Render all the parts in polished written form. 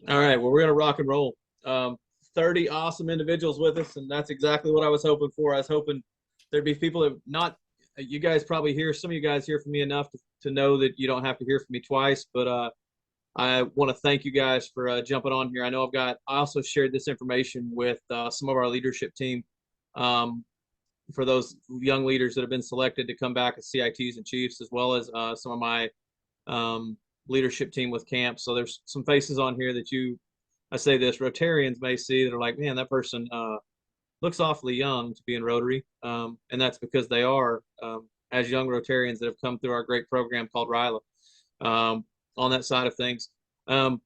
All right, well, we're gonna rock and roll. 30 awesome individuals with us, and that's exactly what I was hoping for. I was hoping there'd be people that not you guys probably hear some of you guys hear from me enough to know that you don't have to hear from me twice. But I want to thank you guys for jumping on here. I know I also shared this information with some of our leadership team um, for those young leaders that have been selected to come back as CITs and chiefs, as well as some of my um, leadership team with camp. So there's some faces on here that I say this, Rotarians may see that are like, man, that person looks awfully young to be in Rotary. And that's because they are, as young Rotarians that have come through our great program called RYLA on that side of things. Um,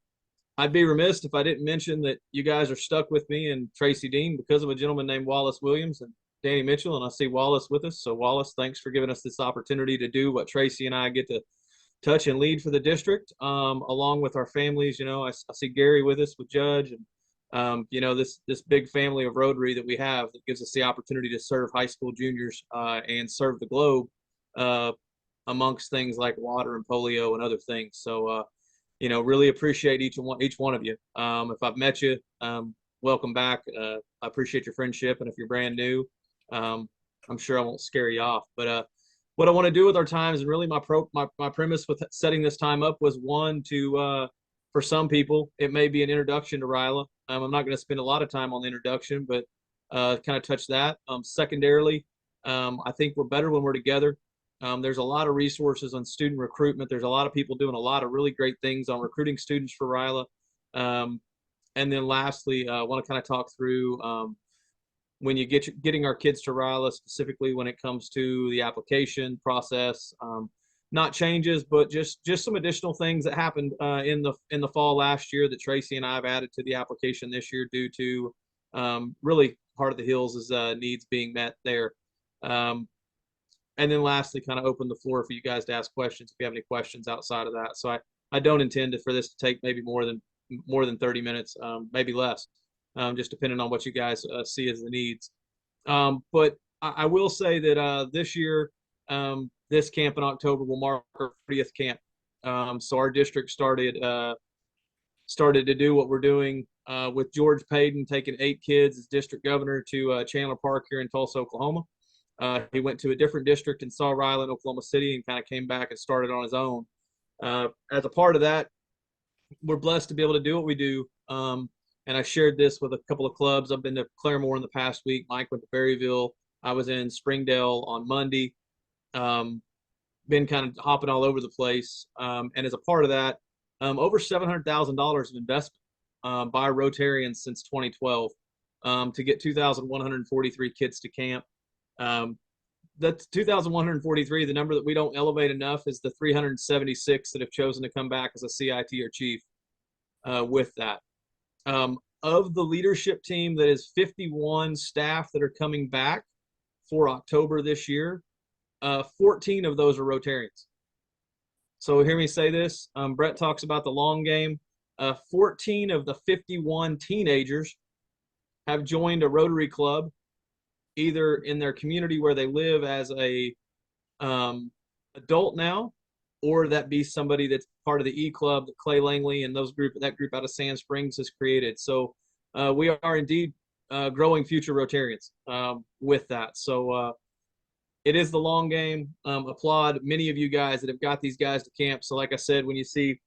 I'd be remiss if I didn't mention that you guys are stuck with me and Tracy Dean because of a gentleman named Wallace Williams and Danny Mitchell. And I see Wallace with us. So, Wallace, thanks for giving us this opportunity to do what Tracy and I get to touch and lead for the district, along with our families. You know, I see Gary with us with Judge, and you know, this big family of Rotary that we have that gives us the opportunity to serve high school juniors and serve the globe uh, amongst things like water and polio and other things. So, you know, really appreciate each one of you. If I've met you, welcome back. I appreciate your friendship, and if you're brand new, um, I'm sure I won't scare you off. But what I want to do with our times, and really my premise with setting this time up was one to for some people it may be an introduction to RYLA. I'm not going to spend a lot of time on the introduction, but kind of touch that. Secondarily, I think we're better when we're together. There's a lot of resources on student recruitment. There's a lot of people doing a lot of really great things on recruiting students for RYLA. Um, and then lastly, I want to kind of talk through when you getting our kids to RYLA, specifically when it comes to the application process. Not changes, but just some additional things that happened in the fall last year that Tracy and I have added to the application this year due to really Heart of the Hills' needs being met there. Um, and then lastly, kind of open the floor for you guys to ask questions if you have any questions outside of that. So I don't intend for this to take maybe more than 30 minutes, maybe less, just depending on what you guys see as the needs. But I will say that this year, this camp in October will mark our 40th camp. So our district started to do what we're doing with George Payton taking 8 kids as district governor to Chandler Park here in Tulsa, Oklahoma. He went to a different district and saw RYLA in Oklahoma City and kind of came back and started on his own. As a part of that, we're blessed to be able to do what we do. And I shared this with a couple of clubs. I've been to Claremore in the past week. Mike went to Berryville. I was in Springdale on Monday. Been kind of hopping all over the place. And as a part of that, over $700,000 of investment by Rotarians since 2012 to get 2,143 kids to camp. That's 2,143. The number that we don't elevate enough is the 376 that have chosen to come back as a CIT or chief with that. Of the leadership team, that is 51 staff that are coming back for October this year. 14 of those are Rotarians. So hear me say this. Brett talks about the long game. 14 of the 51 teenagers have joined a Rotary club, either in their community where they live as a adult now, or that be somebody that's part of the E Club that Clay Langley and that group out of Sand Springs has created. So we are indeed growing future Rotarians with that. So it is the long game. Applaud many of you guys that have got these guys to camp. So like I said, when you see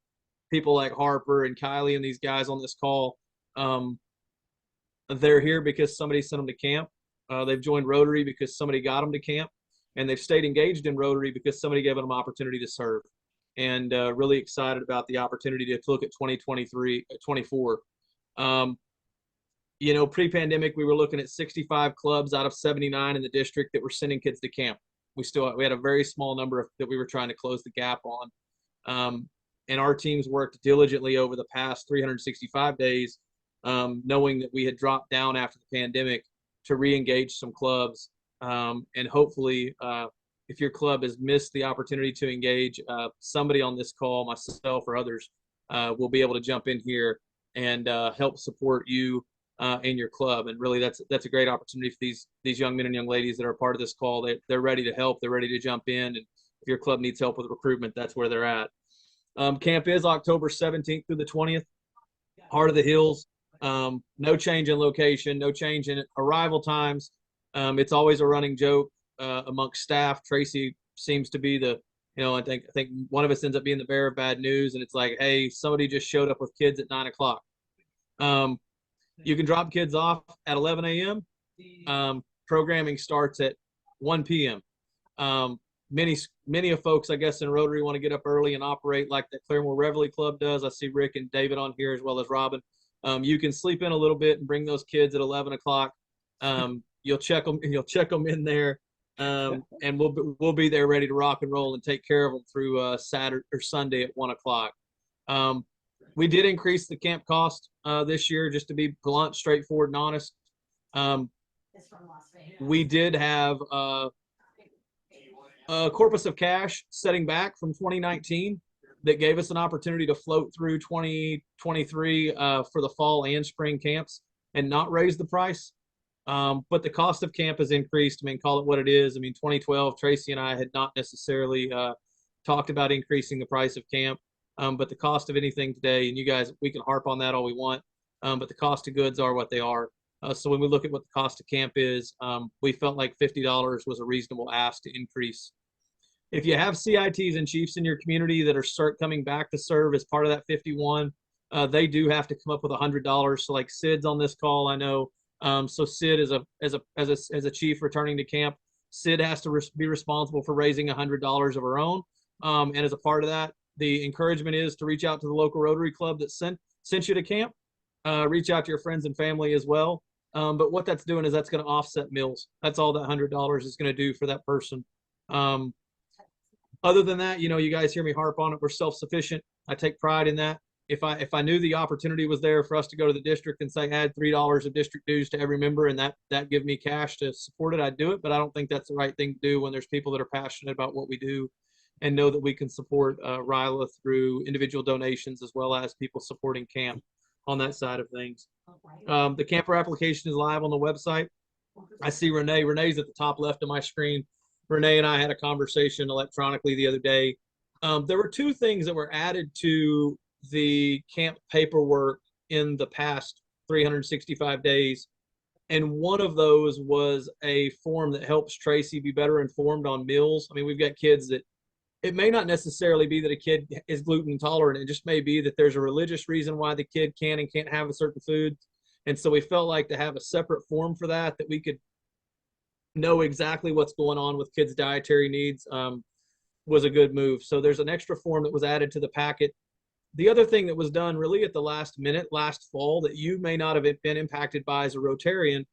people like Harper and Kylie and these guys on this call, they're here because somebody sent them to camp. They've joined Rotary because somebody got them to camp, and they've stayed engaged in Rotary because somebody gave them an opportunity to serve. And really excited about the opportunity to look at 24. You know, pre-pandemic, we were looking at 65 clubs out of 79 in the district that were sending kids to camp. We had a very small number that we were trying to close the gap on. And our teams worked diligently over the past 365 days, knowing that we had dropped down after the pandemic to re-engage some clubs. And hopefully, if your club has missed the opportunity to engage, somebody on this call, myself or others, will be able to jump in here and help support you in your club. And really, that's a great opportunity for these young men and young ladies that are part of this call. They're ready to help. They're ready to jump in. And if your club needs help with recruitment, that's where they're at. Camp is October 17th through the 20th. Heart of the Hills. No change in location, no change in arrival times. It's always a running joke amongst staff. Tracy seems to be the, I think one of us ends up being the bearer of bad news, and it's like, hey, somebody just showed up with kids at 9 o'clock. You can drop kids off at 11 a.m. Programming starts at 1 p.m. Many of folks, I guess, in Rotary want to get up early and operate like the Claremore Reveille Club does. I see Rick and David on here as well as Robin. You can sleep in a little bit and bring those kids at 11 o'clock. You'll check them in there, and we'll be there ready to rock and roll and take care of them through Saturday or Sunday at 1 o'clock. We did increase the camp cost this year, just to be blunt, straightforward, and honest. We did have a corpus of cash setting back from 2019 that gave us an opportunity to float through 2023 for the fall and spring camps and not raise the price. But the cost of camp has increased. I mean, call it what it is. I mean, 2012, Tracy and I had not necessarily talked about increasing the price of camp. But the cost of anything today, and you guys, we can harp on that all we want, but the cost of goods are what they are. So when we look at what the cost of camp is, we felt like $50 was a reasonable ask to increase. If you have CITs and chiefs in your community that are coming back to serve as part of that 51, they do have to come up with $100. So like Sid's on this call, I know. So Sid as a chief returning to camp, Sid has to be responsible for raising $100 of her own. And as a part of that, the encouragement is to reach out to the local Rotary Club that sent you to camp. Reach out to your friends and family as well. But what that's doing is that's going to offset meals. That's all that $100 is going to do for that person. Other than that, you guys hear me harp on it. We're self-sufficient. I take pride in that. If I knew the opportunity was there for us to go to the district and say add $3 of district dues to every member and that give me cash to support it, I'd do it. But I don't think that's the right thing to do when there's people that are passionate about what we do and know that we can support RYLA through individual donations as well as people supporting camp on that side of things. The camper application is live on the website. I see Renee. Renee's at the top left of my screen. Renee and I had a conversation electronically the other day. There were two things that were added to the camp paperwork in the past 365 days. And one of those was a form that helps Tracy be better informed on meals. I mean, we've got kids that it may not necessarily be that a kid is gluten intolerant. It just may be that there's a religious reason why the kid can and can't have a certain food. And so we felt like to have a separate form for that we could know exactly what's going on with kids' dietary needs was a good move. So there's an extra form that was added to the packet. The other thing that was done really at the last minute, last fall, that you may not have been impacted by as a Rotarian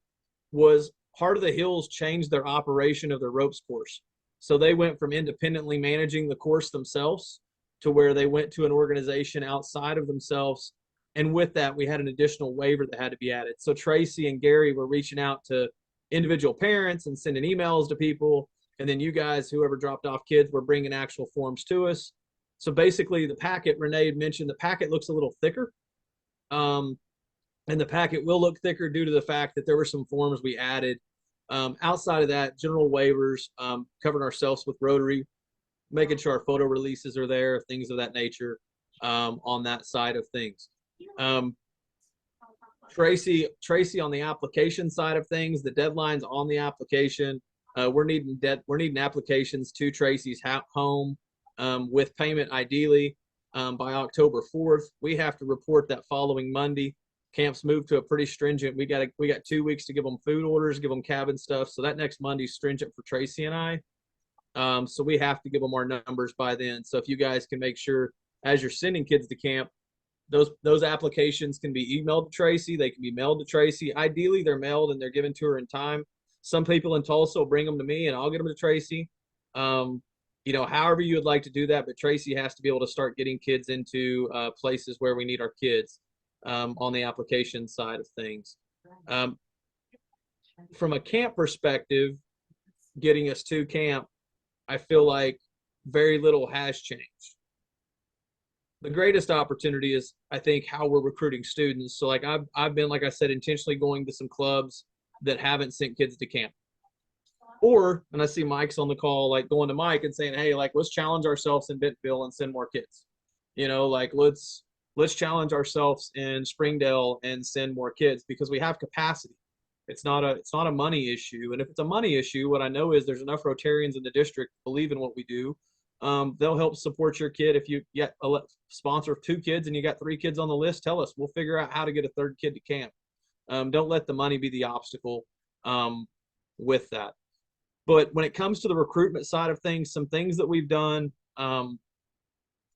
was Heart of the Hills changed their operation of their ropes course. So they went from independently managing the course themselves to where they went to an organization outside of themselves. And with that, we had an additional waiver that had to be added. So Tracy and Gary were reaching out to individual parents and sending emails to people. And then you guys, whoever dropped off kids, were bringing actual forms to us. So basically the packet, Renee had mentioned, the packet looks a little thicker. And the packet will look thicker due to the fact that there were some forms we added. Outside of that, general waivers, covering ourselves with Rotary, making sure our photo releases are there, things of that nature on that side of things. Tracy on the application side of things, the deadlines on the application, we're needing applications to Tracy's home with payment ideally by October 4th. We have to report that following Monday. Camp's moved to a pretty stringent. We got 2 weeks to give them food orders, give them cabin stuff. So that next Monday's stringent for Tracy and I. So we have to give them our numbers by then. So if you guys can make sure as you're sending kids to camp, those applications can be emailed to Tracy. They can be mailed to Tracy. Ideally, they're mailed and they're given to her in time. Some people in Tulsa will bring them to me and I'll get them to Tracy. However you would like to do that, but Tracy has to be able to start getting kids into places where we need our kids on the application side of things. From a camp perspective, getting us to camp, I feel like very little has changed. The greatest opportunity is, I think, how we're recruiting students. So like I've been, like I said, intentionally going to some clubs that haven't sent kids to camp. And I see Mike's on the call, like going to Mike and saying, hey, like, let's challenge ourselves in Bentonville and send more kids. Let's let's challenge ourselves in Springdale and send more kids because we have capacity. It's not a money issue. And if it's a money issue, what I know is there's enough Rotarians in the district believe in what we do. They'll help support your kid. If you get a sponsor 2 kids and you got 3 kids on the list, tell us. We'll figure out how to get a 3rd kid to camp. Don't let the money be the obstacle with that. But when it comes to the recruitment side of things, some things that we've done,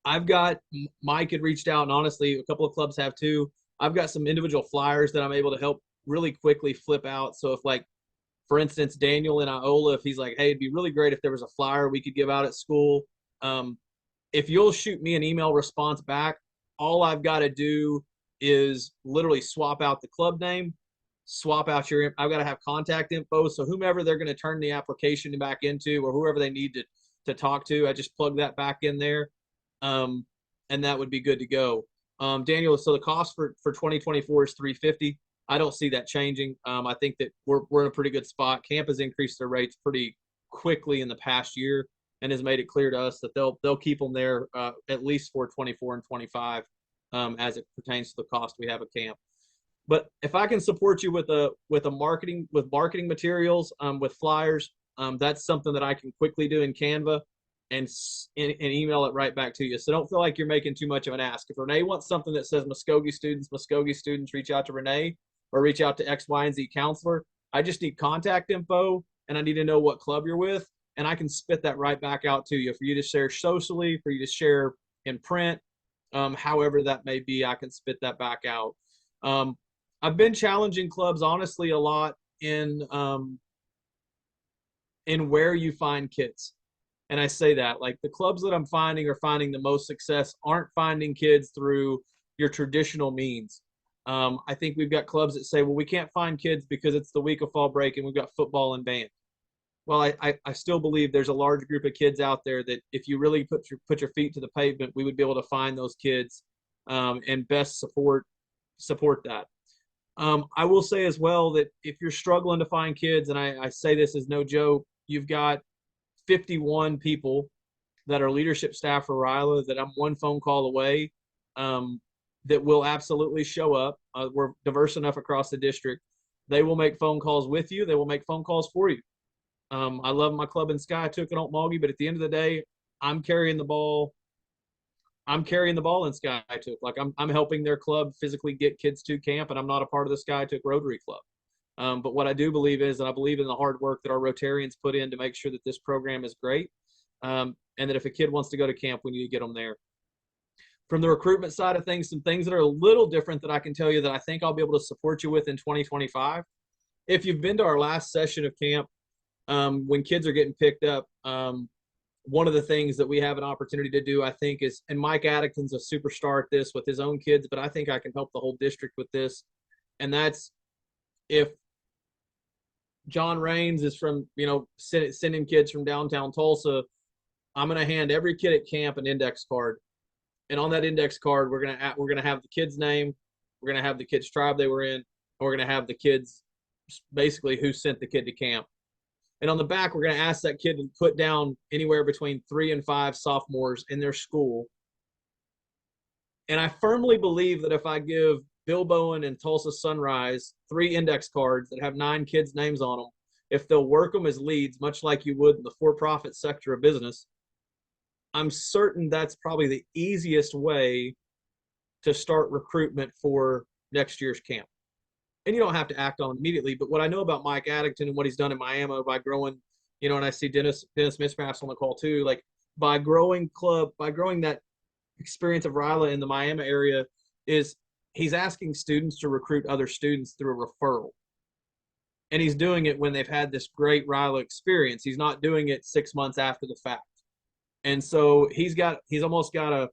I've got, Mike had reached out, and honestly, a couple of clubs have too. I've got some individual flyers that I'm able to help really quickly flip out. So if, like, for instance, Daniel in Iola, if he's like, hey, it'd be really great if there was a flyer we could give out at school. If you'll shoot me an email response back, all I've got to do is literally swap out the club name, swap out I've got to have contact info. So whomever they're going to turn the application back into, or whoever they need to talk to, I just plug that back in there. And that would be good to go. Daniel, so the cost for 2024 is $350. I don't see that changing. I think that we're in a pretty good spot. Camp has increased their rates pretty quickly in the past year and has made it clear to us that they'll keep them there at least for 24 and 25 as it pertains to the cost we have at camp. But if I can support you with marketing materials, with flyers, that's something that I can quickly do in Canva and email it right back to you. So don't feel like you're making too much of an ask. If Renee wants something that says Muskogee students, reach out to Renee or reach out to X, Y, and Z counselor. I just need contact info and I need to know what club you're with, and I can spit that right back out to you for you to share socially, for you to share in print, however that may be. I can spit that back out. I've been challenging clubs honestly a lot in where you find kids. And I say that, like, the clubs that I'm finding are finding the most success aren't finding kids through your traditional means. I think we've got clubs that say, well, we can't find kids because it's the week of fall break and we've got football and band. Well, I still believe there's a large group of kids out there that if you really put your feet to the pavement, we would be able to find those kids and best support that. I will say as well that if you're struggling to find kids, and I say this as no joke, you've got 51 people that are leadership staff for RYLA that I'm one phone call away that will absolutely show up. We're diverse enough across the district. They will make phone calls with you. They will make phone calls for you. I love my club in Skiatook and Okmulgee, but at the end of the day, I'm carrying the ball. I'm carrying the ball in Skiatook. Like, I'm helping their club physically get kids to camp, and I'm not a part of the Skiatook Rotary Club. But what I do believe is, and I believe in the hard work that our Rotarians put in to make sure that this program is great, and that if a kid wants to go to camp, we need to get them there. From the recruitment side of things, some things that are a little different that I can tell you that I think I'll be able to support you with in 2025. If you've been to our last session of camp, when kids are getting picked up, one of the things that we have an opportunity to do, I think, is, and Mike Addington's a superstar at this with his own kids, but I think I can help the whole district with this. And that's, if John Raines is from, sending kids from downtown Tulsa, I'm going to hand every kid at camp an index card. And on that index card, we're going to have the kid's name, we're going to have the kid's tribe they were in, and we're going to have the kids basically who sent the kid to camp. And on the back, we're going to ask that kid to put down anywhere between 3 and 5 sophomores in their school. And I firmly believe that if I give Bill Bowen and Tulsa Sunrise 3 index cards that have 9 kids' names on them, if they'll work them as leads, much like you would in the for-profit sector of business, I'm certain that's probably the easiest way to start recruitment for next year's camp. And you don't have to act on it immediately, but what I know about Mike Addington and what he's done in Miami by growing, and I see Dennis Mismaps on the call too, like, by growing that experience of RYLA in the Miami area, is he's asking students to recruit other students through a referral. And he's doing it when they've had this great RYLA experience. He's not doing it 6 months after the fact. And so he's almost got a,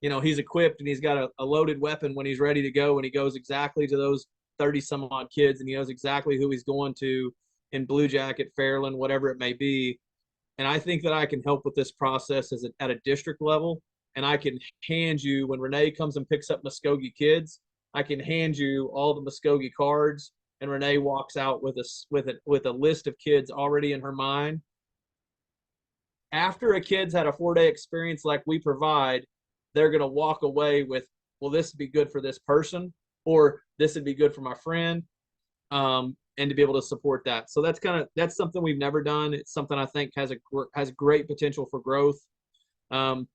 he's equipped and he's got a loaded weapon when he's ready to go, and he goes exactly to those 30 some odd kids, and he knows exactly who he's going to in Blue Jacket, Fairland, whatever it may be. And I think that I can help with this process at a district level. And I can hand you, when Renee comes and picks up Muskogee kids, I can hand you all the Muskogee cards, and Renee walks out with a list of kids already in her mind. After a kid's had a 4-day experience like we provide, they're going to walk away with well, this would be good for this person, or this would be good for my friend, and to be able to support that. So that's something we've never done. It's something I think has great potential for growth. Um,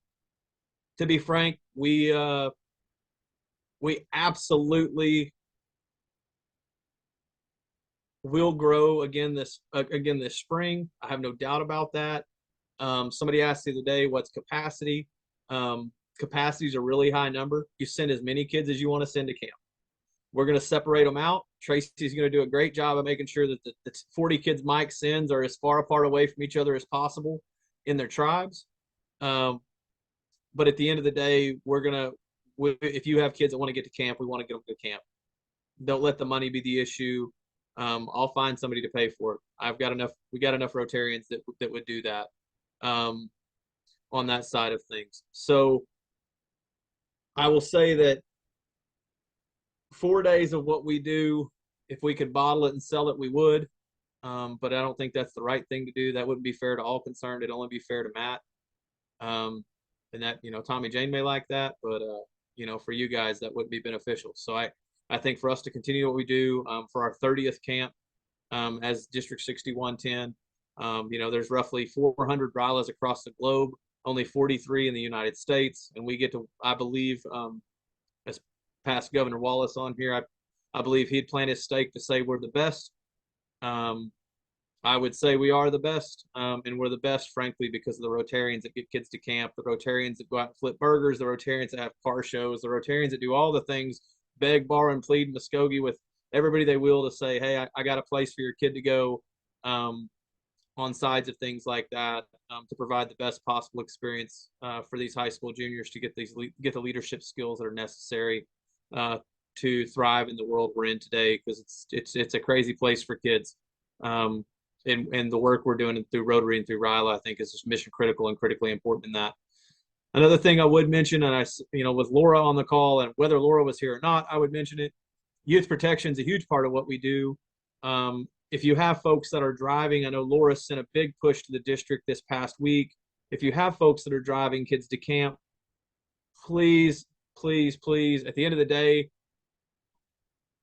to be frank, we absolutely will grow again this spring. I have no doubt about that. Somebody asked the other day, what's capacity? Capacity is a really high number. You send as many kids as you want to send to camp. We're going to separate them out. Tracy's going to do a great job of making sure that the 40 kids Mike sends are as far apart away from each other as possible in their tribes. But at the end of the day, if you have kids that want to get to camp, we want to get them to camp. Don't let the money be the issue. I'll find somebody to pay for it. We got enough Rotarians that would do that on that side of things. So I will say that 4 days of what we do, if we could bottle it and sell it, we would. But I don't think that's the right thing to do. That wouldn't be fair to all concerned. It'd only be fair to Matt. And that, Tommy Jane may like that, but for you guys, that wouldn't be beneficial. So I think for us to continue what we do for our 30th camp as District 6110, there's roughly 400 RYLAs across the globe, only 43 in the United States, and we get to, I believe, as past Governor Wallace on here, I believe he'd plant his stake to say we're the best. I would say we are the best, and we're the best, frankly, because of the Rotarians that get kids to camp, the Rotarians that go out and flip burgers, the Rotarians that have car shows, the Rotarians that do all the things, beg, borrow, and plead in Muskogee with everybody they will to say, hey, I got a place for your kid to go on sides of things like that to provide the best possible experience for these high school juniors to get the leadership skills that are necessary to thrive in the world we're in today, because it's a crazy place for kids. And the work we're doing through Rotary and through RYLA, I think, is just mission critical and critically important in that. Another thing I would mention, and with Laura on the call, and whether Laura was here or not, I would mention it. Youth protection is a huge part of what we do. If you have folks that are driving, I know Laura sent a big push to the district this past week. If you have folks that are driving kids to camp, please, please, please, at the end of the day,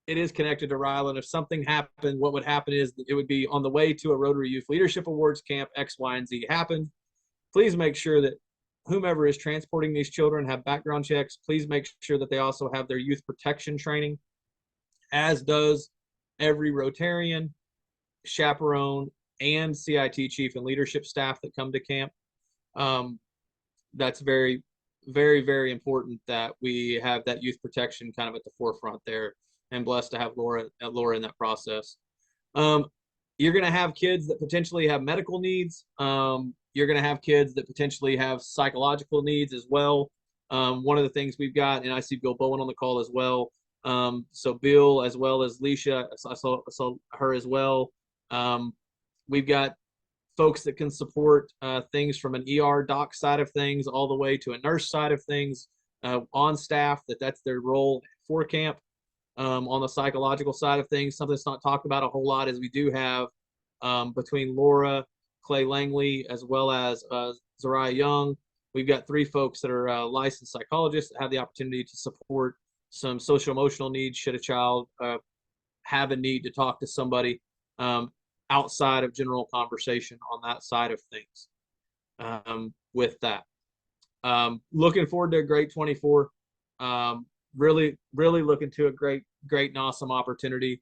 it is connected to RYLA. And if something happened, what would happen is it would be on the way to a Rotary Youth Leadership Awards camp, X, Y, and Z happened. Please make sure that whomever is transporting these children have background checks. Please make sure that they also have their youth protection training, as does every Rotarian, chaperone, and CIT chief and leadership staff that come to camp. That's very, very, very important that we have that youth protection kind of at the forefront there, and blessed to have Laura in that process. You're going to have kids that potentially have medical needs. You're going to have kids that potentially have psychological needs as well. One of the things we've got, and I see Bill Bowen on the call as well. So Bill, as well as Leisha, I saw her as well. We've got folks that can support things from an ER doc side of things all the way to a nurse side of things on staff, that's their role for camp. On the psychological side of things, something that's not talked about a whole lot is we do have between Laura, Clay Langley, as well as Zariah Young, we've got 3 folks that are licensed psychologists that have the opportunity to support some social emotional needs should a child have a need to talk to somebody outside of general conversation on that side of things. With that, looking forward to a great 24. Really looking to a great and awesome opportunity.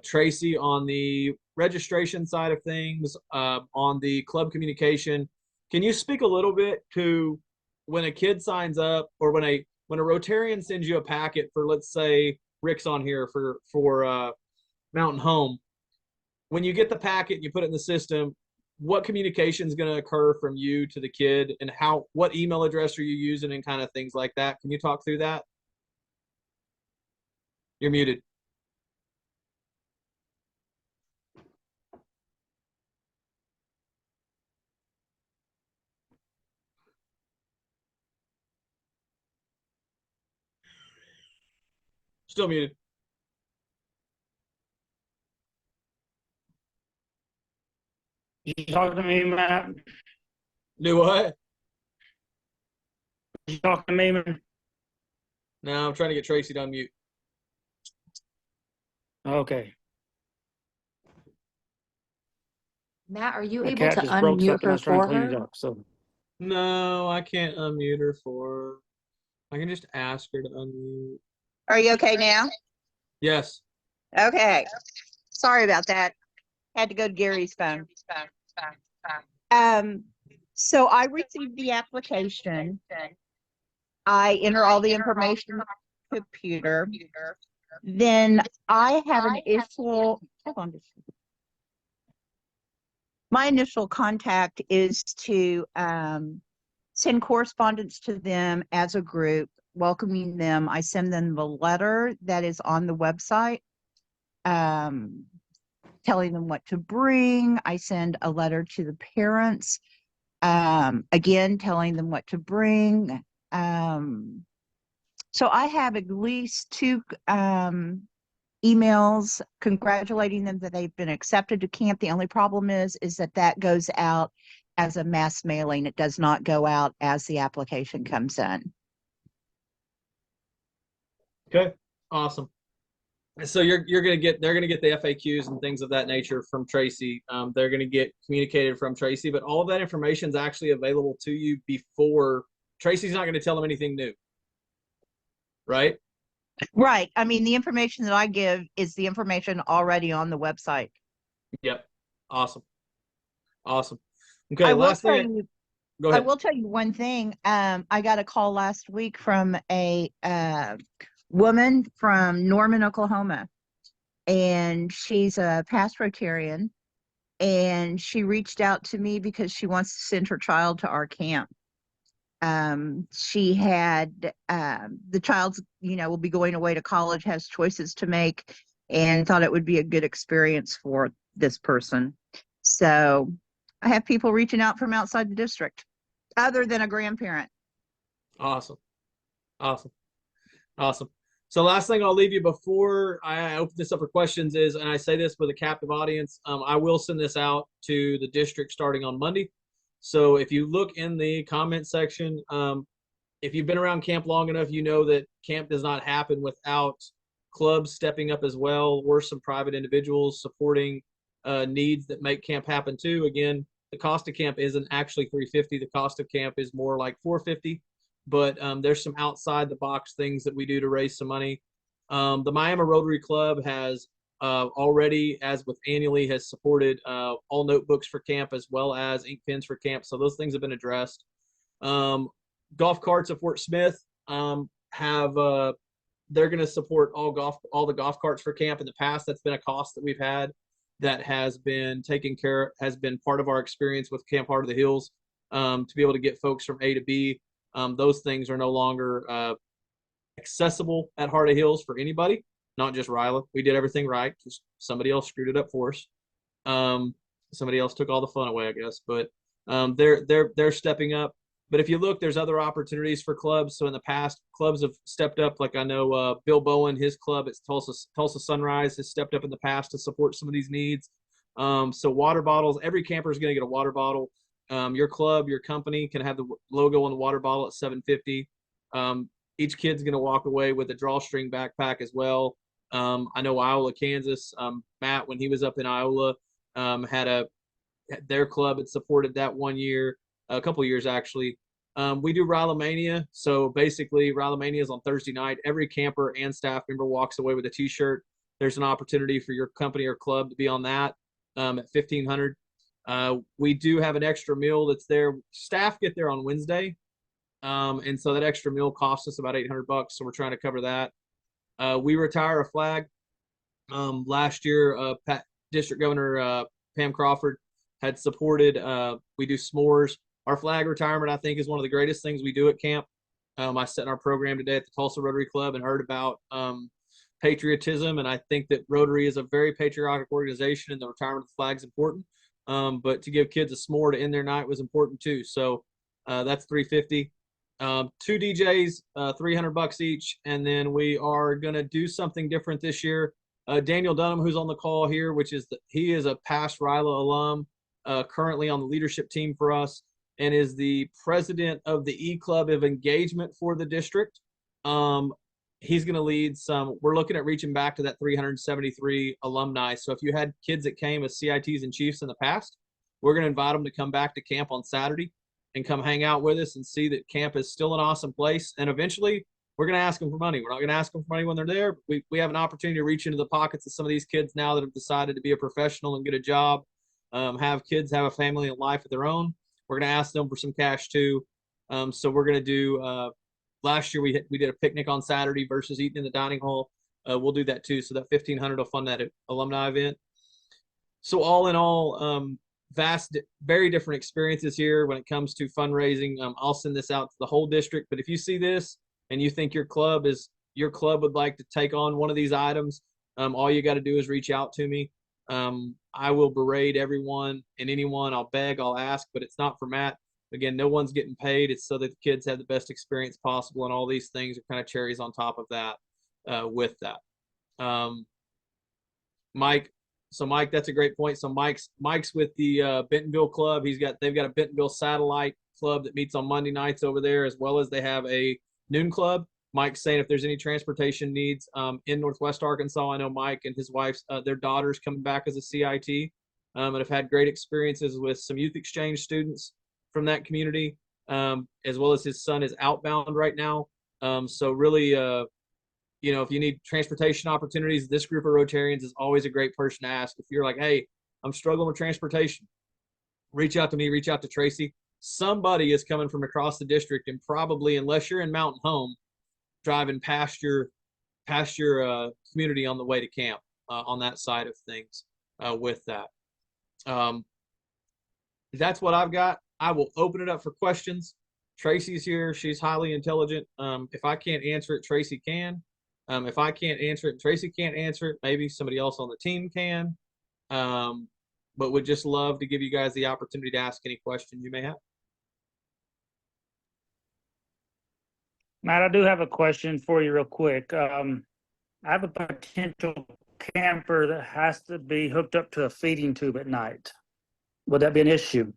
Tracy, on the registration side of things, on the club communication, can you speak a little bit to when a kid signs up, or when a Rotarian sends you a packet for, let's say Rick's on here for Mountain Home, when you get the packet and you put it in the system, what communication is going to occur from you to the kid, and what email address are you using, and kind of things like that? Can you talk through that? You're muted. Still muted. You talking to me, Matt? Do what? You talking to me, man? No, I'm trying to get Tracy to unmute. Okay. Matt, are you My able cat to just broke unmute something. I her was trying to for clean it her? up. So No, I can't unmute her for. I can just ask her to unmute. Are you okay now? Yes. Okay. Sorry about that. Had to go to Gary's phone. So I received the application. I enter all the information in the computer. Then I have an issue. Hold on just a second. My initial contact is to send correspondence to them as a group, welcoming them. I send them the letter that is on the website, telling them what to bring. I send a letter to the parents, again, telling them what to bring. So I have at least two emails congratulating them that they've been accepted to camp. The only problem is that goes out as a mass mailing. It does not go out as the application comes in. Okay. Awesome. So they're gonna get the FAQs and things of that nature from Tracy. They're gonna get communicated from Tracy, but all of that information is actually available to you before. Tracy's not gonna tell them anything new, right? Right. I mean, the information that I give is the information already on the website. Yep. Awesome. Awesome. Okay. I will Last tell thing. you, Go I ahead. will tell you one thing. I got a call last week from a woman from Norman, Oklahoma, and she's a pastoralitarian, and she reached out to me because she wants to send her child to our camp. She had the child's, will be going away to college, has choices to make, and thought it would be a good experience for this person. So I have people reaching out from outside the district, other than a grandparent. Awesome. Awesome. Awesome. So last thing I'll leave you before I open this up for questions is, and I say this with a captive audience, I will send this out to the district starting on Monday. So if you look in the comment section, if you've been around camp long enough, you know that camp does not happen without clubs stepping up as well, or some private individuals supporting needs that make camp happen too. Again, the cost of camp isn't actually $350. The cost of camp is more like $450. But there's some outside the box things that we do to raise some money. The Miami Rotary Club has already, as with annually, has supported all notebooks for camp as well as ink pens for camp. So those things have been addressed. Golf carts at Fort Smith have they're going to support all the golf carts for camp. In the past, that's been a cost that we've had that has been taken care, has been part of our experience with Camp Heart of the Hills, to be able to get folks from A to B. Those things are no longer accessible at Heart of Hills for anybody, not just RYLA. We did everything right. Just somebody else screwed it up for us. Somebody else took all the fun away, I guess. But they're stepping up. But if you look, there's other opportunities for clubs. So in the past, clubs have stepped up. Like I know Bill Bowen, his club at Tulsa Sunrise has stepped up in the past to support some of these needs. So water bottles, every camper is going to get a water bottle. Your club, your company can have the logo on the water bottle at $750. Each kid's going to walk away with a drawstring backpack as well. I know Iola, Kansas, Matt, when he was up in Iola, their club had supported that 1 year, a couple years actually. We do RYLA Mania. So basically, RYLA Mania is on Thursday night. Every camper and staff member walks away with a T-shirt. There's an opportunity for your company or club to be on that at $1,500. We do have an extra meal that's there. Staff get there on Wednesday. And so that extra meal costs us about $800. So we're trying to cover that. We retire a flag. Last year, District Governor Pam Crawford had supported. We do s'mores. Our flag retirement, I think, is one of the greatest things we do at camp. I sat in our program today at the Tulsa Rotary Club and heard about patriotism, and I think that Rotary is a very patriotic organization, and the retirement of the flag is important. But to give kids a s'more to end their night was important too. So that's $350. Two DJs, $300 each, and then we are going to do something different this year. Daniel Dunham, who's on the call here, he is a past RYLA alum, currently on the leadership team for us, and is the president of the E Club of Engagement for the district. he's going to lead some. We're looking at reaching back to that 373 alumni. So if you had kids that came as CITs and chiefs in the past, we're going to invite them to come back to camp on Saturday and come hang out with us and see that camp is still an awesome place. And eventually, we're going to ask them for money. We're not going to ask them for money when they're there. We have an opportunity to reach into the pockets of some of these kids now that have decided to be a professional and get a job, have kids, have a family and life of their own. We're going to ask them for some cash too. So we're going to do. Last year we did a picnic on Saturday versus eating in the dining hall. We'll do that too. So that 1,500 will fund that alumni event. So all in all, very different experiences here when it comes to fundraising. I'll send this out to the whole district. But if you see this and you think your club would like to take on one of these items, all you got to do is reach out to me. I will berate everyone and anyone. I'll beg, I'll ask, but it's not for Matt. Again, no one's getting paid. It's so that the kids have the best experience possible, and all these things are kind of cherries on top of that. With that, Mike. So Mike, that's a great point. So Mike's with the Bentonville Club. They've got a Bentonville satellite club that meets on Monday nights over there, as well as they have a noon club. Mike's saying if there's any transportation needs in Northwest Arkansas, I know Mike and his wife's their daughter's coming back as a CIT, and have had great experiences with some youth exchange students from that community, as well as his son is outbound right now. So really, if you need transportation opportunities, this group of Rotarians is always a great person to ask. If you're like, hey, I'm struggling with transportation, reach out to me, reach out to Tracy. Somebody is coming from across the district, and probably, unless you're in Mountain Home, driving past your community on the way to camp on that side of things with that. That's what I've got. I will open it up for questions. Tracy's here. She's highly intelligent. If I can't answer it, Tracy can. If I can't answer it, Tracy can't answer it. Maybe somebody else on the team can. But would just love to give you guys the opportunity to ask any questions you may have. Matt, I do have a question for you real quick. I have a potential camper that has to be hooked up to a feeding tube at night. Would that be an issue?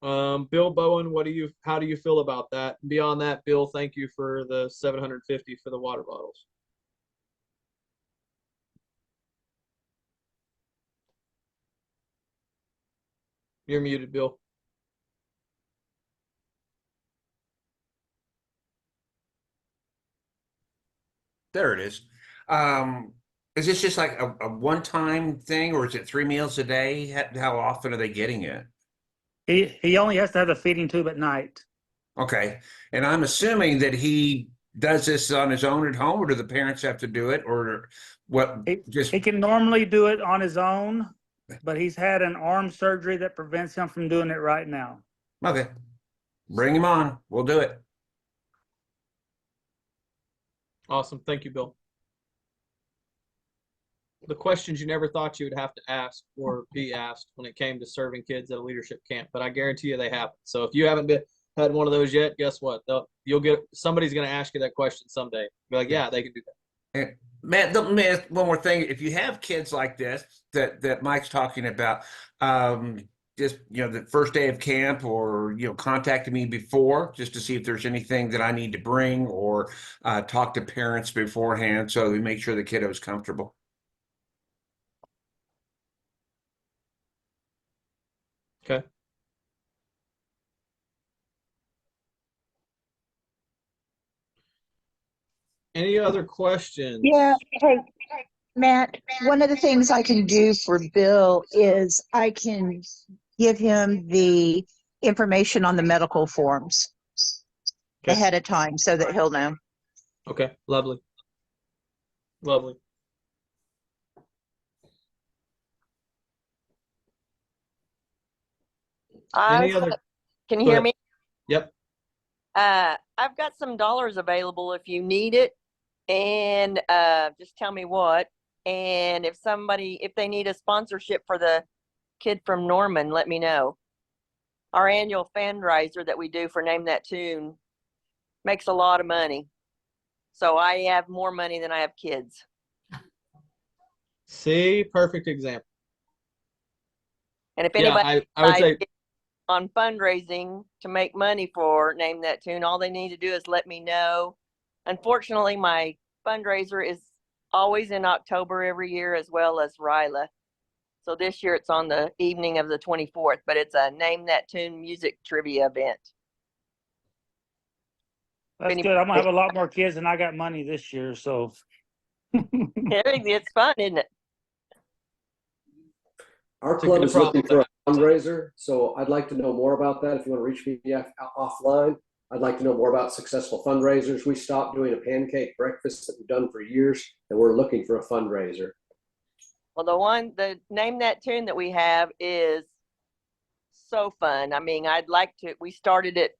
Bill Bowen, how do you feel about that? Beyond that, Bill, thank you for the 750 for the water bottles. You're muted, Bill. There it is. Is this just like a one-time thing, or is it 3 meals a day? How often are they getting it? He only has to have a feeding tube at night. Okay. And I'm assuming that he does this on his own at home, or do the parents have to do it, or what? He can normally do it on his own, but he's had an arm surgery that prevents him from doing it right now. Okay. Bring him on. We'll do it. Awesome. Thank you, Bill. The questions you never thought you would have to ask or be asked when it came to serving kids at a leadership camp, but I guarantee you they happen. So if you haven't had one of those yet, guess what? Somebody's going to ask you that question someday. Be like, yeah, they can do that. And Matt, let me ask one more thing. If you have kids like this that Mike's talking about, just the first day of camp, or contacting me before just to see if there's anything that I need to bring, or talk to parents beforehand so we make sure the kiddo's comfortable. Okay. Any other questions? Yeah. Hey, Matt, one of the things I can do for Bill is I can give him the information on the medical forms Okay. ahead of time so that he'll know. Okay. Lovely. Lovely. Any other? Can you Go hear ahead. me? Yep. I've got some dollars available if you need it, and just tell me what. And if they need a sponsorship for the kid from Norman, let me know. Our annual fundraiser that we do for Name That Tune makes a lot of money. So I have more money than I have kids. See, perfect example. And if Yeah, anybody I would say on fundraising to make money for Name That Tune, all they need to do is let me know. Unfortunately, my fundraiser is always in October every year, as well as RYLA. So this year it's on the evening of the 24th, but it's a Name That Tune music trivia event. That's Any- good. I'm gonna have a lot more kids than I got money this year, so. It's fun, isn't it? Our It's a club good is looking problem for a fundraiser, so I'd like to know more about that. If you want to reach me offline, I'd like to know more about successful fundraisers. We stopped doing a pancake breakfast that we've done for years, and we're looking for a fundraiser. Well, the Name That Tune that we have is so fun. I mean, we started it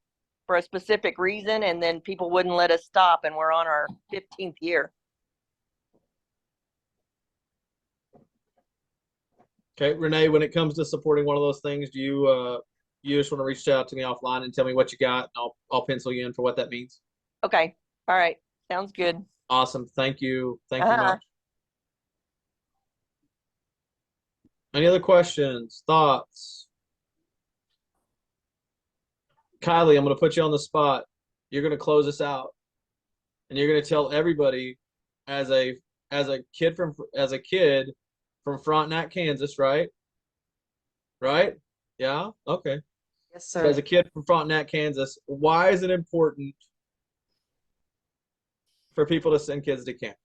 for a specific reason, and then people wouldn't let us stop, and we're on our 15th year. Okay, Renee, when it comes to supporting one of those things, do you just want to reach out to me offline and tell me what you got, and I'll pencil you in for what that means? Okay. All right. Sounds good. Awesome. Thank you. Thank you Uh-huh. much. Any other questions, thoughts? Kylie, I'm going to put you on the spot. You're going to close us out, and you're going to tell everybody as a kid from Frontenac, Kansas, right? Right? Yeah. Okay. Yes, So sir. as a kid from Frontenac, Kansas, why is it important for people to send kids to camp?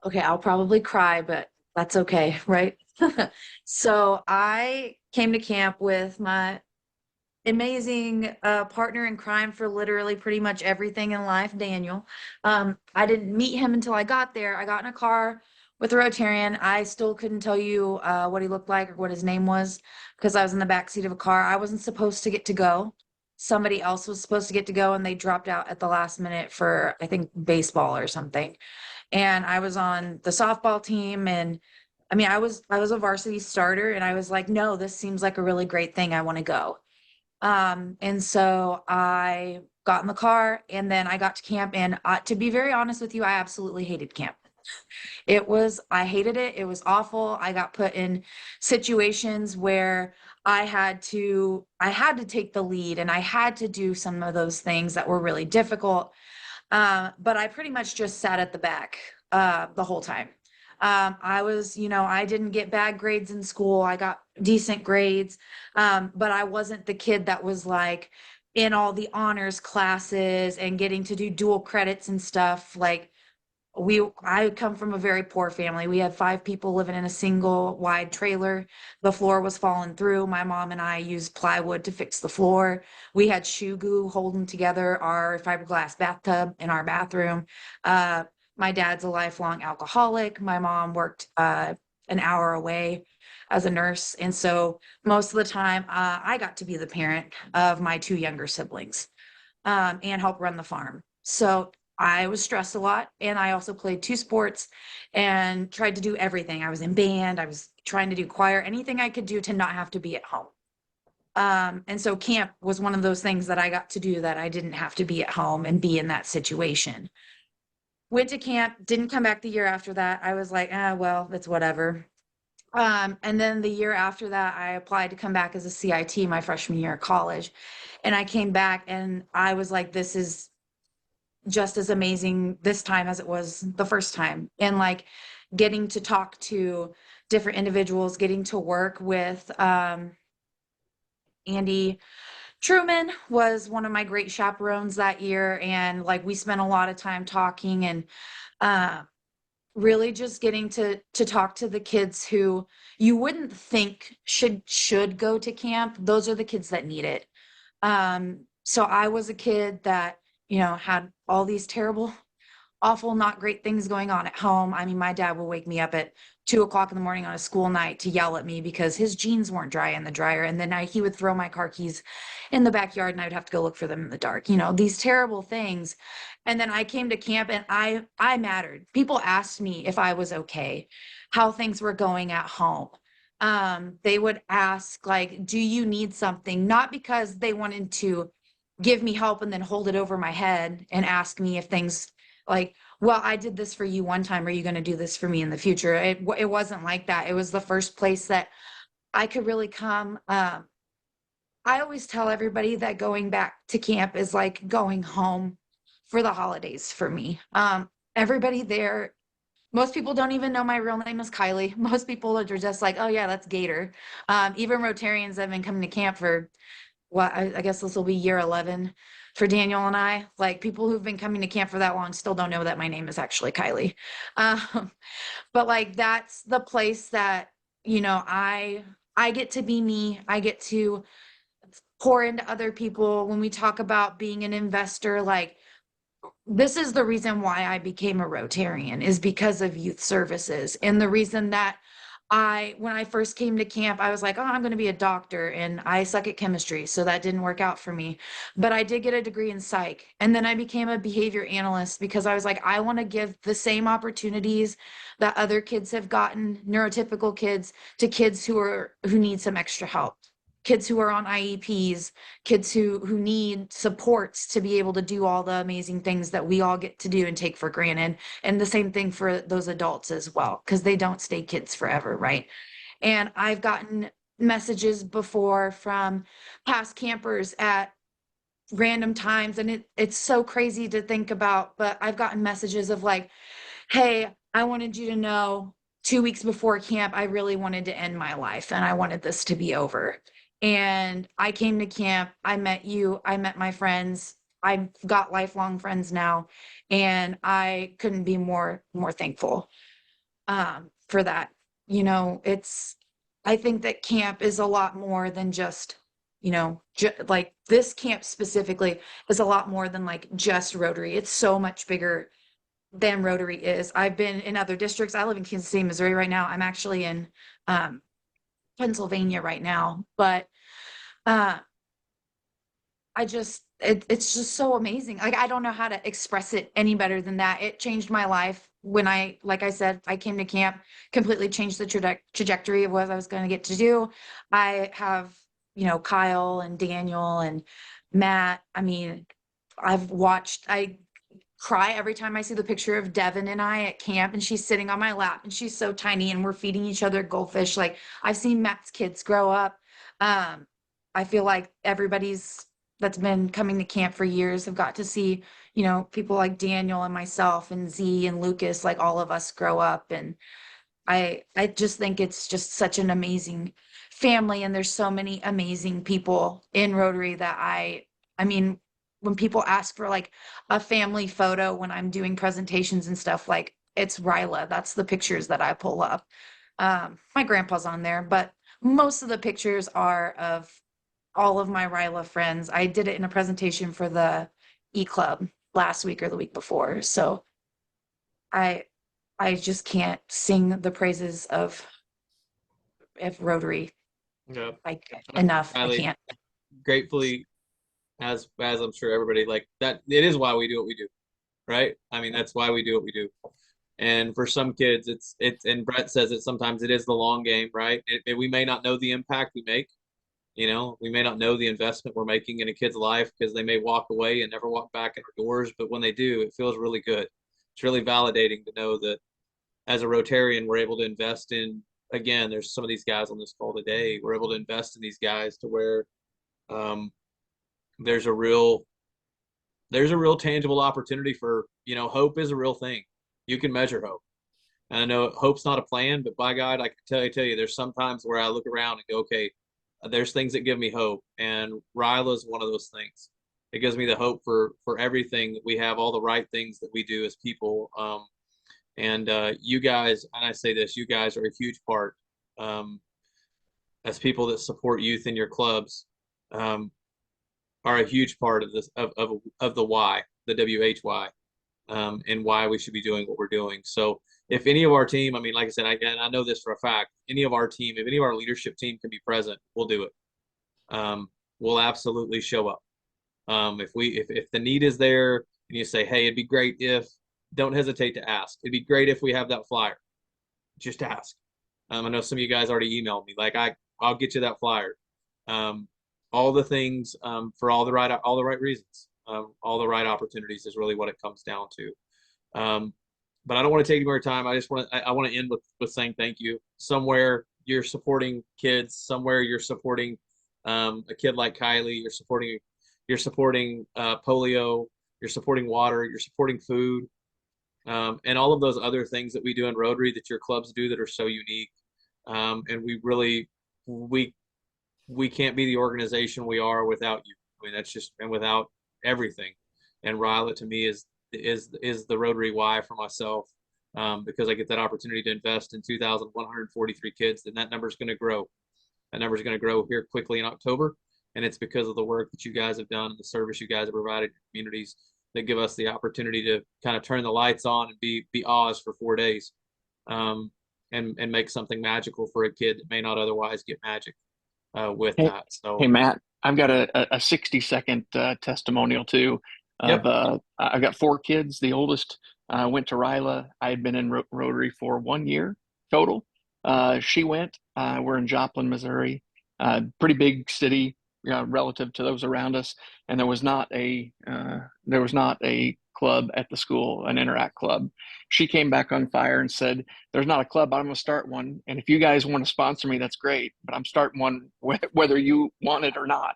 Okay, I'll probably cry, but that's okay, right? So I came to camp with my amazing partner in crime for literally pretty much everything in life, Daniel. I didn't meet him until I got there. I got in a car with a Rotarian. I still couldn't tell you what he looked like or what his name was because I was in the back seat of a car. I wasn't supposed to get to go. Somebody else was supposed to get to go, and they dropped out at the last minute for, I think, baseball or something. And I was on the softball team, and I mean, I was a varsity starter, and I was like, no, this seems like a really great thing. I want to go. And so I got in the car, and then I got to camp, and to be very honest with you, I absolutely hated camp. I hated it. It was awful. I got put in situations where I had to take the lead, and I had to do some of those things that were really difficult. But I pretty much just sat at the back the whole time. I didn't get bad grades in school. I got decent grades. But I wasn't the kid that was like in all the honors classes and getting to do dual credits and stuff. I come from a very poor family. We had 5 people living in a single wide trailer. The floor was falling through. My mom and I used plywood to fix the floor. We had shoe glue holding together our fiberglass bathtub in our bathroom. My dad's a lifelong alcoholic. My mom worked an hour away as a nurse. And so most of the time, I got to be the parent of my 2 younger siblings and help run the farm. So I was stressed a lot, and I also played 2 sports and tried to do everything. I was in band. I was trying to do choir, anything I could do to not have to be at home. And so camp was one of those things that I got to do that I didn't have to be at home and be in that situation. Went to camp, didn't come back the year after that. I was like, well, it's whatever. And then the year after that, I applied to come back as a CIT my freshman year of college. And I came back, and I was like, this is just as amazing this time as it was the first time. And like getting to talk to different individuals, getting to work with Andy Truman was one of my great chaperones that year. And like we spent a lot of time talking, and really just getting to talk to the kids who you wouldn't think should go to camp. Those are the kids that need it. So I was a kid that, had all these terrible, awful, not great things going on at home. I mean, my dad would wake me up at 2 o'clock in the morning on a school night to yell at me because his jeans weren't dry in the dryer. And then he would throw my car keys in the backyard, and I would have to go look for them in the dark, these terrible things. And then I came to camp, and I mattered. People asked me if I was okay, how things were going at home. They would ask, like, do you need something? Not because they wanted to give me help and then hold it over my head and ask me if things like, well, I did this for you one time. Are you going to do this for me in the future? It wasn't like that. It was the first place that I could really come I always tell everybody that going back to camp is like going home for the holidays for me. Everybody there, most people don't even know my real name is Kylie. Most people are just like, oh yeah, that's Gator. Even Rotarians that have been coming to camp for what I guess this will be year 11 for Daniel and I. Like people who've been coming to camp for that long still don't know that my name is actually Kylie. Um, but like that's the place that, I get to be me. I get to pour into other people. When we talk about being an investor, like this is the reason why I became a Rotarian is because of youth services. And the reason that when I first came to camp, I was like, oh, I'm going to be a doctor and I suck at chemistry. So that didn't work out for me. But I did get a degree in psych. And then I became a behavior analyst because I was like, I want to give the same opportunities that other kids have gotten, neurotypical kids, to kids who need some extra help. Kids who are on IEPs, kids who need supports to be able to do all the amazing things that we all get to do and take for granted. And the same thing for those adults as well, because they don't stay kids forever, right? And I've gotten messages before from past campers at random times, and it's so crazy to think about, but I've gotten messages of like, hey, I wanted you to know 2 weeks before camp, I really wanted to end my life and I wanted this to be over. And I came to camp, I met you, I met my friends. I've got lifelong friends now, and I couldn't be more thankful for that. I think that camp is a lot more than just, like this camp specifically is a lot more than like just Rotary. It's so much bigger than Rotary is. I've been in other districts. I live in Kansas City, Missouri right now. I'm actually in Pennsylvania right now, but uh, it's just so amazing. Like I don't know how to express it any better than that. It changed my life when like I said, I came to camp, completely changed the trajectory of what I was going to get to do. I have, Kyle and Daniel and Matt. I mean, I cry every time I see the picture of Devin and I at camp, and she's sitting on my lap and she's so tiny and we're feeding each other goldfish. Like I've seen Matt's kids grow up. I feel like everybody's that's been coming to camp for years have got to see, people like Daniel and myself and Z and Lucas, like all of us grow up. And I just think it's just such an amazing family. And there's so many amazing people in Rotary that I mean, when people ask for like a family photo when I'm doing presentations and stuff, like it's RYLA. That's the pictures that I pull up. My grandpa's on there, but most of the pictures are of all of my RYLA friends. I did it in a presentation for the E-Club last week or the week before. So I I just can't sing the praises of Rotary Yeah. like enough. I Kylie, can't. gratefully, as I'm sure everybody like that, it is why we do what we do, right? I mean, that's why we do what we do. And for some kids, and Brett says it sometimes it is the long game, right? We may not know the impact we make. We may not know the investment we're making in a kid's life because they may walk away and never walk back in our doors. But when they do, it feels really good. It's really validating to know that as a Rotarian, we're able to invest in, again, there's some of these guys on this call today. We're able to invest in these guys to where um, there's a real tangible opportunity for, hope is a real thing. You can measure hope. And I know hope's not a plan, but by God, I can tell you, there's sometimes where I look around and go, okay, there's things that give me hope, and RYLA is one of those things. It gives me the hope for everything that we have, all the right things that we do as people. And you guys, and I say this, you guys are a huge part um, as people that support youth in your clubs. Are a huge part of this of the why, the WHY, and why we should be doing what we're doing. So if any of our team, I mean, like I said, I know this for a fact, any of our team, if any of our leadership team can be present, we'll do it. We'll absolutely show up. If the need is there and you say, hey, it'd be great if, don't hesitate to ask. It'd be great if we have that flyer. Just ask. I know some of you guys already emailed me, like I'll get you that flyer. All the things for all the right reasons, all the right opportunities is really what it comes down to. But I don't want to take any more time. I want to end with saying thank you. Somewhere you're supporting kids, somewhere you're supporting A kid like Kylie, you're supporting polio, you're supporting water, you're supporting food, and all of those other things that we do in Rotary that your clubs do that are so unique. And we can't be the organization we are without you. I mean, that's just, and without everything. And RYLA to me is the Rotary why for myself, because I get that opportunity to invest in 2,143 kids, and that number is going to grow. That number is going to grow here quickly in October, and it's because of the work that you guys have done and the service you guys have provided to communities that give us the opportunity to kind of turn the lights on and be Oz for 4 days, and make something magical for a kid that may not otherwise get magic with Hey, that. So hey Matt, I've got a 60-second testimonial too. Yep. I've got 4 kids. The oldest went to RYLA. I had been in Rotary for 1 year total. She went. We're in Joplin, Missouri, pretty big city relative to those around us, and there was not a club at the school, an Interact club. She came back on fire and said, "There's not a club. I'm going to start one, and if you guys want to sponsor me, that's great. But I'm starting one whether you want it or not."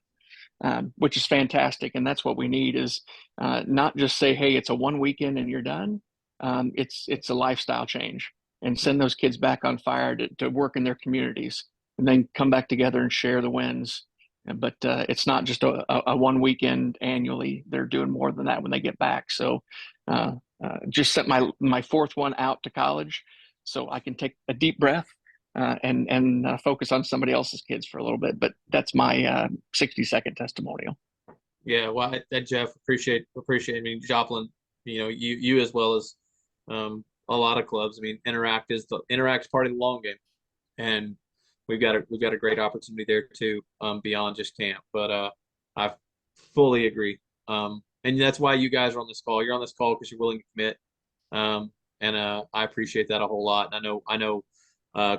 Which is fantastic, and that's what we need is not just say, "Hey, it's a 1 weekend and you're done." It's a lifestyle change, and send those kids back on fire to work in their communities, and then come back together and share the wins. But it's not just a 1 weekend annually. They're doing more than that when they get back. So just sent my 4th one out to college so I can take a deep breath and focus on somebody else's kids for a little bit. But that's my 60-second testimonial. yeah, well, Jeff, appreciate. I mean, Joplin, you as well as a lot of clubs. I mean, Interact's part of the long game, and we've got a great opportunity there too, beyond just camp. But I fully agree, and that's why you guys are on this call. You're on this call because you're willing to commit, and I appreciate that a whole lot. And I know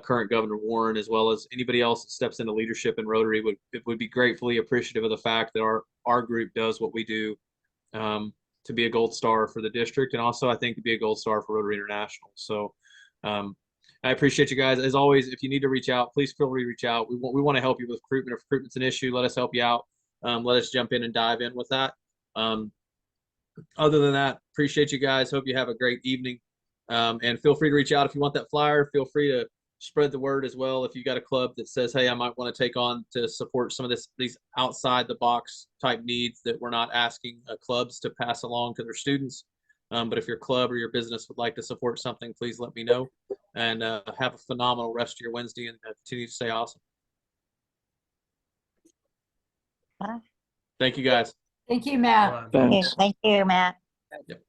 current Governor Warren, as well as anybody else that steps into leadership in Rotary, would be gratefully appreciative of the fact that our group does what we do, to be a gold star for the district, and also I think to be a gold star for Rotary International. So I appreciate you guys. As always, if you need to reach out, please feel free to reach out. We want to help you with recruitment. If recruitment's an issue, let us help you out. Let us jump in and dive in with that. Other than that, appreciate you guys. Hope you have a great evening. And feel free to reach out if you want that flyer. Feel free to spread the word as well. If you got a club that says, "Hey, I might want to take on to support some of these outside the box type needs that we're not asking clubs to pass along to their students." But if your club or your business would like to support something, please let me know. And have a phenomenal rest of your Wednesday, and continue to stay awesome. Thank you, guys. Thank you, Matt. Thanks. Thank you, Matt. Yep.